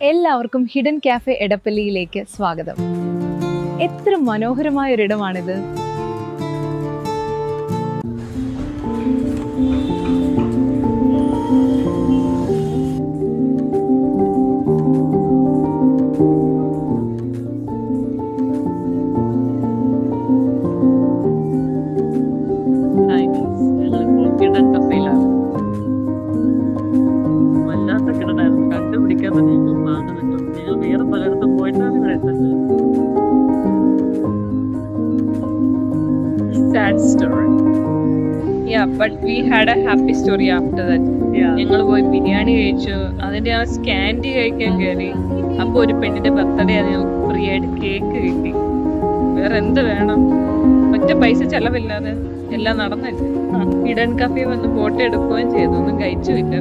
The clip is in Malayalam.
എല്ലാവർക്കും ഹിഡൻ കാഫെ എടപ്പള്ളിയിലേക്ക് സ്വാഗതം. എത്ര മനോഹരമായ ഒരിടമാണിത്. Sad story. Yeah, but we had a happy story after that. ഞങ്ങൾ പോയി ബിരിയാണി കഴിച്ചു. അതിന്റെ ആ സ്കാൻഡി കഴിക്കാൻ കയറി. അപ്പൊ ഒരു പെണ്ണിന്റെ ബർത്ത്ഡേ അത് ഞങ്ങൾക്ക് ഫ്രീ ആയിട്ട് കേക്ക് കിട്ടി. വേറെ എന്ത് വേണം? ഒറ്റ പൈസ ചെലവില്ലാതെ എല്ലാം നടന്നില്ല. ഹിഡൻ കഫേ വന്ന് ഫോട്ടോ എടുക്കുകയും ചെയ്തു. ഒന്നും കഴിച്ചുമില്ല.